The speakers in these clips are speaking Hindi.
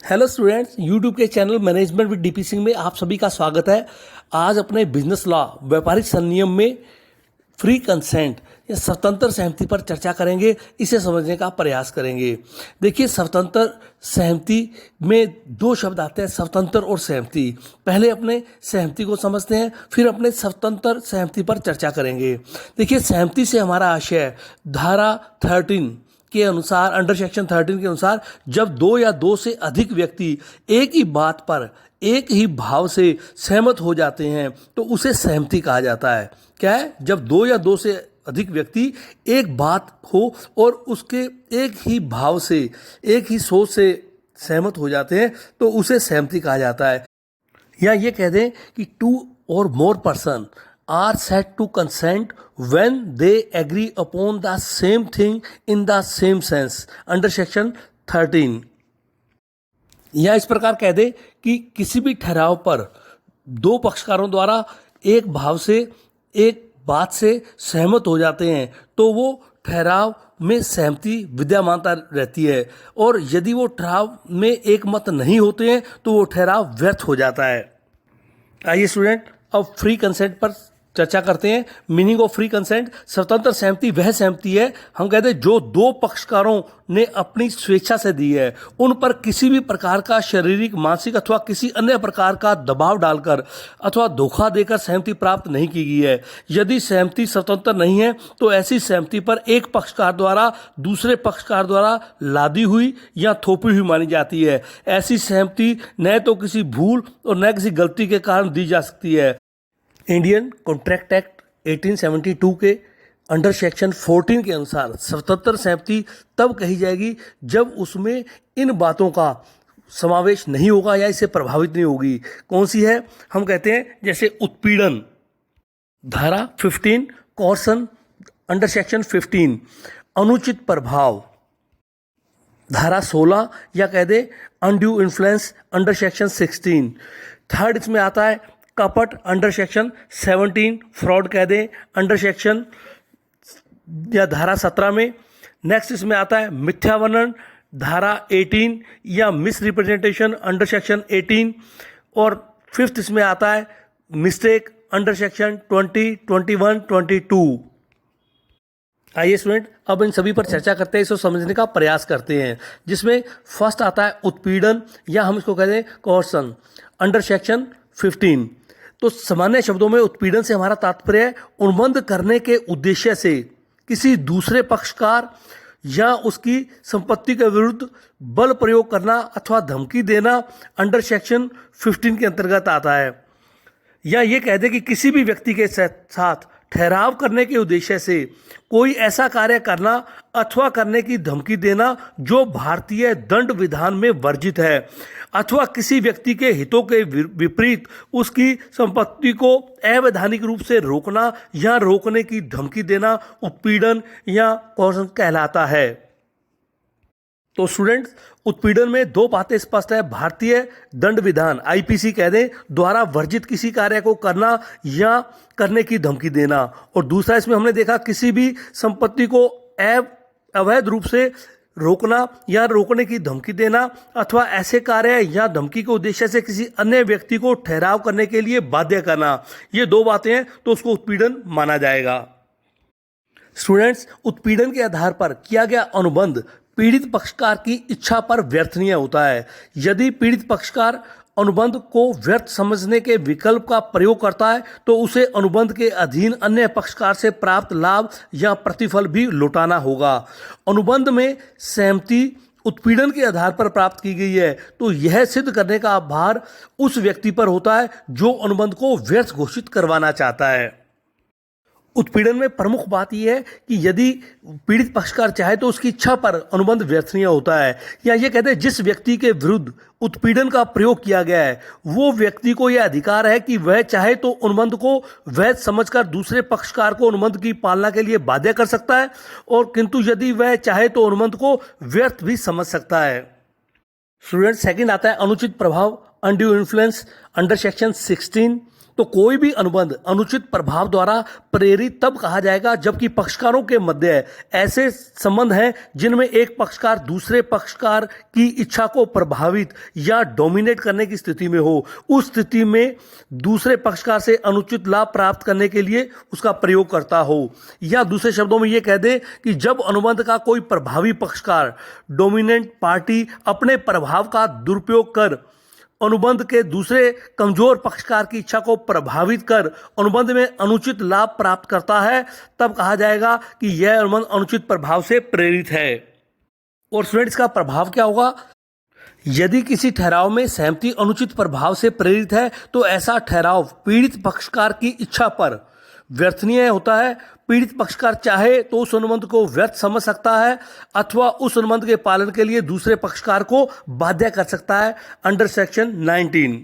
हेलो स्टूडेंट्स, यूट्यूब के channel management with DP Singh में आप सभी का स्वागत है। आज अपने बिजनेस लॉ व्यापारिक संनियम में फ्री कंसेंट या स्वतंत्र सहमति पर चर्चा करेंगे। इसे समझने का प्रयास करेंगे। देखिए, स्वतंत्र सहमति में दो शब्द आते हैं, स्वतंत्र और सहमति। पहले अपने सहमति को समझते हैं, फिर अपने स्वतंत्र सहमति पर चर्चा करेंगे। देखिए, सहमति से हमारा आशय धारा 13 के अनुसार, अंडर सेक्शन 13 के अनुसार, जब दो या दो से अधिक व्यक्ति एक ही बात पर एक ही भाव से सहमत हो जाते हैं तो उसे सहमति कहा जाता है। क्या है? जब दो या दो से अधिक व्यक्ति एक बात हो और उसके एक ही भाव से, एक ही सोच से सहमत हो जाते हैं तो उसे सहमति कहा जाता है। या ये कह दें कि टू और more person are said to consent when they agree upon the same thing in the same sense under section 13। या इस प्रकार कह दे कि किसी भी ठहराव पर दो पक्षकारों द्वारा एक भाव से, एक बात से सहमत हो जाते हैं तो वो ठहराव में सहमति विद्यमानता रहती है, और यदि वो ठहराव में एक मत नहीं होते हैं तो वो ठहराव व्यर्थ हो जाता है। आइए स्टूडेंट, अब फ्री कंसेंट पर चर्चा करते हैं। Meaning of free consent. स्वतंत्र सहमति वह सहमति है, हम कहते हैं, जो दो पक्षकारों ने अपनी स्वेच्छा से दी है। उन पर किसी भी प्रकार का शारीरिक, मानसिक अथवा किसी अन्य प्रकार का दबाव डालकर अथवा धोखा देकर सहमति प्राप्त नहीं की गई है। यदि सहमति स्वतंत्र नहीं है तो ऐसी सहमति पर एक पक्षकार द्वारा दूसरे पक्षकार द्वारा लादी हुई या थोपी हुई मानी जाती है। ऐसी सहमति न तो किसी भूल और न किसी गलती के कारण दी जा सकती है। इंडियन कॉन्ट्रैक्ट एक्ट 1872 के अंडर सेक्शन 14 के अनुसार स्वतंत्र सहमति तब कही जाएगी जब उसमें इन बातों का समावेश नहीं होगा या इससे प्रभावित नहीं होगी। कौन सी है? हम कहते हैं जैसे उत्पीड़न, धारा 15, कॉर्सन अंडर सेक्शन 15, अनुचित प्रभाव धारा 16, या कह दे undue influence under section 16। Third इसमें आता है कपट अंडर सेक्शन 17, फ्रॉड कह दें अंडर सेक्शन या धारा 17 में। नेक्स्ट इसमें आता है मिथ्या वर्णन धारा 18 या मिस रिप्रेजेंटेशन अंडर सेक्शन 18, और फिफ्थ इसमें आता है मिस्टेक अंडर सेक्शन 20, 21, 22। आइए स्टूडेंट, अब इन सभी पर चर्चा करते हैं, इसको समझने का प्रयास करते हैं। जिसमें फर्स्ट आता है उत्पीड़न, या हम इसको कहते हैं कोर्सन अंडर सेक्शन 15। तो सामान्य शब्दों में उत्पीड़न से हमारा तात्पर्य है उन्मंद करने के उद्देश्य से किसी दूसरे पक्षकार या उसकी संपत्ति के विरुद्ध बल प्रयोग करना अथवा धमकी देना अंडर सेक्शन 15 के अंतर्गत आता है। या ये कह दे कि किसी भी व्यक्ति के साथ ठहराव करने के उद्देश्य से कोई ऐसा कार्य करना अथवा करने की धमकी देना जो भारतीय दंड विधान में वर्जित है, अथवा किसी व्यक्ति के हितों के विपरीत उसकी संपत्ति को अवैधानिक रूप से रोकना या रोकने की धमकी देना उत्पीड़न या कोर्सन कहलाता है। तो स्टूडेंट्स, उत्पीड़न में दो बातें स्पष्ट है। भारतीय दंड विधान आईपीसी कह दें द्वारा वर्जित किसी कार्य को करना या करने की धमकी देना, और दूसरा इसमें हमने देखा किसी भी संपत्ति को अवैध रूप से रोकना या रोकने की धमकी देना, अथवा ऐसे कार्य या धमकी के उद्देश्य से किसी अन्य व्यक्ति को ठहराव करने के लिए बाध्य करना। ये दो बातें हैं तो उसको उत्पीड़न माना जाएगा। स्टूडेंट्स, उत्पीड़न के आधार पर किया गया अनुबंध पीड़ित पक्षकार की इच्छा पर व्यर्थनीय होता है। यदि पीड़ित पक्षकार अनुबंध को व्यर्थ समझने के विकल्प का प्रयोग करता है तो उसे अनुबंध के अधीन अन्य पक्षकार से प्राप्त लाभ या प्रतिफल भी लौटाना होगा। अनुबंध में सहमति उत्पीड़न के आधार पर प्राप्त की गई है तो यह सिद्ध करने का भार उस व्यक्ति पर होता है जो अनुबंध को व्यर्थ घोषित करवाना चाहता है। उत्पीड़न में प्रमुख बात यह है कि यदि पीड़ित पक्षकार चाहे तो उसकी इच्छा पर अनुबंध व्यर्थनीय होता है। या ये कहते हैं जिस व्यक्ति के विरुद्ध उत्पीड़न का प्रयोग किया गया है वो व्यक्ति को यह अधिकार है कि वह चाहे तो अनुबंध को वैध समझकर दूसरे पक्षकार को अनुबंध की पालना के लिए बाध्य कर सकता है, और किंतु यदि वह चाहे तो अनुबंध को व्यर्थ भी समझ सकता है। स्टूडेंट, सेकंड आता है अनुचित प्रभाव अनड्यू इन्फ्लुएंस अंडर सेक्शन 16। तो कोई भी अनुबंध अनुचित प्रभाव द्वारा प्रेरित तब कहा जाएगा जबकि पक्षकारों के मध्य ऐसे संबंध हैं जिनमें एक पक्षकार दूसरे पक्षकार की इच्छा को प्रभावित या डोमिनेट करने की स्थिति में हो। उस स्थिति में दूसरे पक्षकार से अनुचित लाभ प्राप्त करने के लिए उसका प्रयोग करता हो। या दूसरे शब्दों में यह कह दे कि जब अनुबंध का कोई प्रभावी पक्षकार डोमिनेंट पार्टी अपने प्रभाव का दुरुपयोग कर अनुबंध के दूसरे कमजोर पक्षकार की इच्छा को प्रभावित कर अनुबंध में अनुचित लाभ प्राप्त करता है, तब कहा जाएगा कि यह अनुबंध अनुचित प्रभाव से प्रेरित है। और स्टूडेंट, इसका प्रभाव क्या होगा? यदि किसी ठहराव में सहमति अनुचित प्रभाव से प्रेरित है तो ऐसा ठहराव पीड़ित पक्षकार की इच्छा पर व्यर्थनीय होता है। पीड़ित पक्षकार चाहे तो उस अनुबंध को व्यर्थ समझ सकता है अथवा उस अनुबंध के पालन के लिए दूसरे पक्षकार को बाध्य कर सकता है अंडर सेक्शन 19।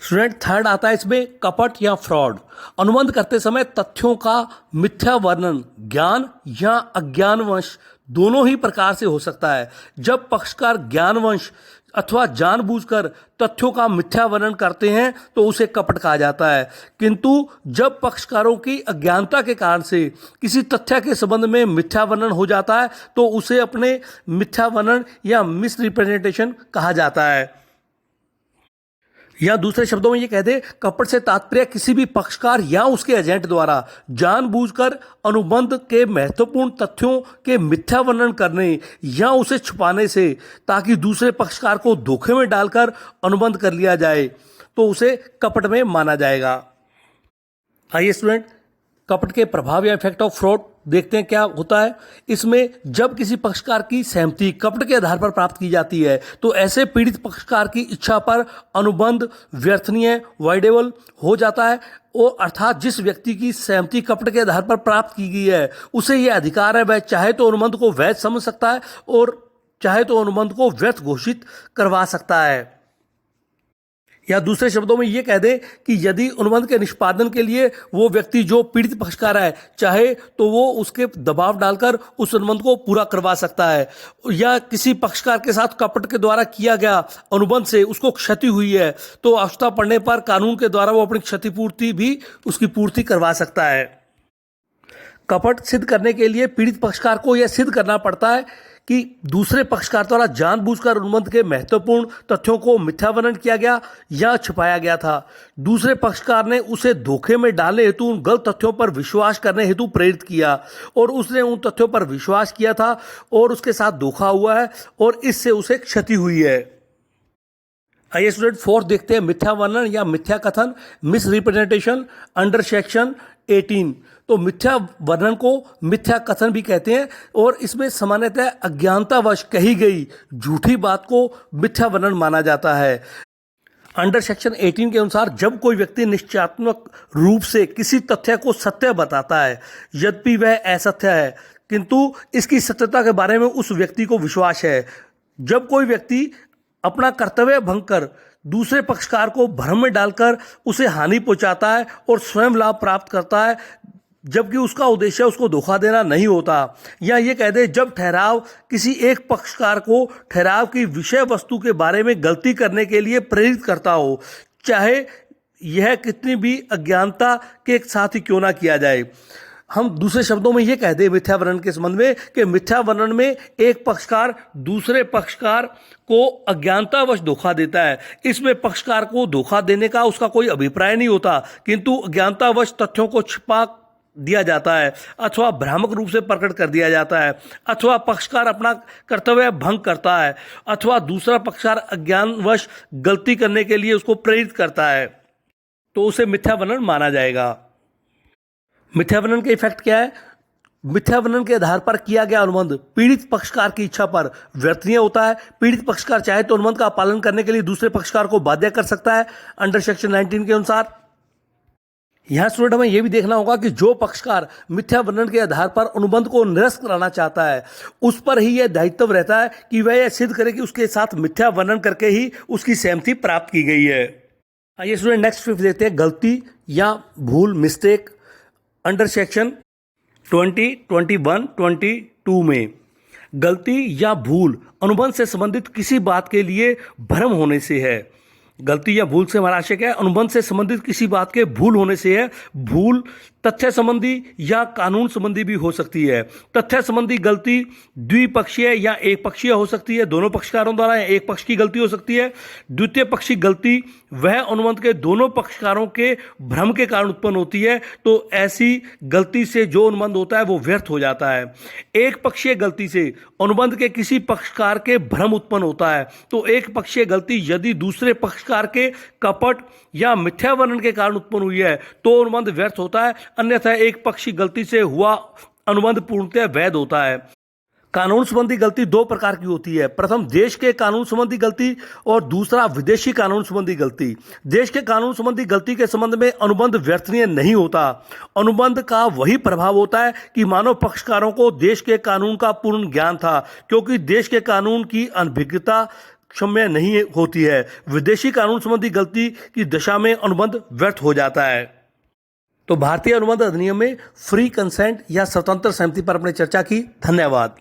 स्टूडेंट, थर्ड आता है इसमें कपट या फ्रॉड। अनुबंध करते समय तथ्यों का मिथ्या वर्णन ज्ञान या अज्ञानवश दोनों ही प्रकार से हो सकता है। जब पक्षकार ज्ञानवश अथवा जानबूझकर तथ्यों का मिथ्या वर्णन करते हैं तो उसे कपट कहा जाता है, किंतु जब पक्षकारों की अज्ञानता के कारण से किसी तथ्य के संबंध में मिथ्या वर्णन हो जाता है तो उसे अपने मिथ्या वर्णन या मिसरिप्रेजेंटेशन कहा जाता है। या दूसरे शब्दों में ये कह दे, कपट से तात्पर्य किसी भी पक्षकार या उसके एजेंट द्वारा जानबूझकर अनुबंध के महत्वपूर्ण तथ्यों के मिथ्या वर्णन करने या उसे छुपाने से ताकि दूसरे पक्षकार को धोखे में डालकर अनुबंध कर लिया जाए तो उसे कपट में माना जाएगा। आइए स्टूडेंट, कपट के प्रभाव या इफेक्ट ऑफ फ्रॉड देखते हैं क्या होता है। इसमें जब किसी पक्षकार की सहमति कपट के आधार पर प्राप्त की जाती है तो ऐसे पीड़ित पक्षकार की इच्छा पर अनुबंध व्यर्थनीय वाइडेबल हो जाता है। और अर्थात जिस व्यक्ति की सहमति कपट के आधार पर प्राप्त की गई है उसे यह अधिकार है, वह चाहे तो अनुबंध को वैध समझ सकता है और चाहे तो अनुबंध को व्यर्थ घोषित करवा सकता है। या दूसरे शब्दों में यह कह दे कि यदि अनुबंध के निष्पादन के लिए वो व्यक्ति जो पीड़ित पक्षकार है चाहे तो वो उसके दबाव डालकर उस अनुबंध को पूरा करवा सकता है। या किसी पक्षकार के साथ कपट के द्वारा किया गया अनुबंध से उसको क्षति हुई है तो आवश्यकता पड़ने पर कानून के द्वारा वो अपनी क्षतिपूर्ति भी उसकी पूर्ति करवा सकता है। कपट सिद्ध करने के लिए पीड़ित पक्षकार को यह सिद्ध करना पड़ता है कि दूसरे पक्षकार द्वारा जानबूझकर अनुबंध के महत्वपूर्ण तथ्यों को मिथ्या वर्णन किया गया या छुपाया गया था। दूसरे पक्षकार ने उसे धोखे में डालने हेतु उन गलत तथ्यों पर विश्वास करने हेतु प्रेरित किया और उसने उन तथ्यों पर विश्वास किया था और उसके साथ धोखा हुआ है और इससे उसे क्षति हुई है। आइए स्टूडेंट, फोर्थ देखते हैं मिथ्या वर्णन या मिथ्या कथन, मिस रिप्रेजेंटेशन अंडर सेक्शन 18। तो मिथ्या वर्णन को मिथ्या कथन भी कहते हैं और इसमें सामान्यतः अज्ञानतावश कही गई झूठी बात को मिथ्या वर्णन माना जाता है। अंडर सेक्शन 18 के अनुसार जब कोई व्यक्ति निश्चयात्मक रूप से किसी तथ्य को सत्य बताता है यद्यपि वह असत्य है किंतु इसकी सत्यता के बारे में उस व्यक्ति को विश्वास है। जब कोई व्यक्ति अपना कर्तव्य भंग कर दूसरे पक्षकार को भ्रम में डालकर उसे हानि पहुंचाता है और स्वयं लाभ प्राप्त करता है जबकि उसका उद्देश्य उसको धोखा देना नहीं होता। या ये कह दे, जब ठहराव किसी एक पक्षकार को ठहराव की विषय वस्तु के बारे में गलती करने के लिए प्रेरित करता हो, चाहे यह कितनी भी अज्ञानता के साथ ही क्यों ना किया जाए। हम दूसरे शब्दों में ये कह दें मिथ्या वर्णन के संबंध में कि मिथ्या वर्णन में एक पक्षकार दूसरे पक्षकार को अज्ञानतावश धोखा देता है। इसमें पक्षकार को धोखा देने का उसका कोई अभिप्राय नहीं होता किंतु अज्ञानतावश तथ्यों को छिपा दिया जाता है अथवा भ्रामक रूप से प्रकट कर दिया जाता है अथवा पक्षकार अपना कर्तव्य भंग करता है अथवा दूसरा पक्षकार अज्ञानवश गलती करने के लिए उसको प्रेरित करता है तो उसे मिथ्या वर्णन माना जाएगा। मिथ्या वर्णन के इफेक्ट क्या है? मिथ्या वर्णन के आधार पर किया गया अनुबंध पीड़ित पक्षकार की इच्छा पर व्यर्थनीय होता है। पीड़ित पक्षकार चाहे तो अनुबंध का पालन करने के लिए दूसरे पक्षकार को बाध्य कर सकता है अंडर सेक्शन 19 के अनुसार। यहां स्टूडेंट हमें यह भी देखना होगा कि जो पक्षकार मिथ्या वर्णन के आधार पर अनुबंध को निरस्त कराना चाहता है उस पर ही यह दायित्व रहता है कि वह यह सिद्ध करे कि उसके साथ मिथ्या वर्णन करके ही उसकी सहमति प्राप्त की गई है। आइए स्टूडेंट नेक्स्ट फिफ्थ देखते हैं गलती या भूल, मिस्टेक अंडर सेक्शन 20, 21, 22 में। गलती या भूल अनुबंध से संबंधित किसी बात के लिए भ्रम होने से है। गलती या भूल से हमारा आशय क्या है? अनुबंध से संबंधित किसी बात के भूल होने से है। भूल तथ्य संबंधी या कानून संबंधी भी हो सकती है। तथ्य संबंधी गलती द्विपक्षीय या एक पक्षीय हो सकती है, दोनों पक्षकारों द्वारा, या एक पक्ष की गलती हो सकती है। द्वितीय पक्षी गलती वह अनुबंध के दोनों पक्षकारों के भ्रम के कारण उत्पन्न होती है, तो ऐसी गलती से जो अनुबंध होता है वो व्यर्थ हो जाता है। एक पक्षीय गलती से अनुबंध के किसी पक्षकार के भ्रम उत्पन्न होता है, तो एक पक्षीय गलती यदि दूसरे पक्षकार के कपट या मिथ्या वर्णन के कारण उत्पन्न हुई है तो अनुबंध व्यर्थ होता है, अन्यथा एक पक्षी गलती से हुआ अनुबंध पूर्णतः वैध होता है। कानून संबंधी गलती दो प्रकार की होती है। प्रथम देश के कानून संबंधी गलती और दूसरा विदेशी कानून संबंधी गलती। देश के कानून संबंधी गलती के संबंध में अनुबंध व्यर्थनीय नहीं होता। अनुबंध का वही प्रभाव होता है कि मानव पक्षकारों को देश के कानून का पूर्ण ज्ञान था, क्योंकि देश के कानून की अनभिज्ञता क्षम्य नहीं होती है। विदेशी कानून संबंधी गलती की दशा में अनुबंध व्यर्थ हो जाता है। तो भारतीय अनुबंध अधिनियम में फ्री कंसेंट या स्वतंत्र सहमति पर अपने चर्चा की। धन्यवाद।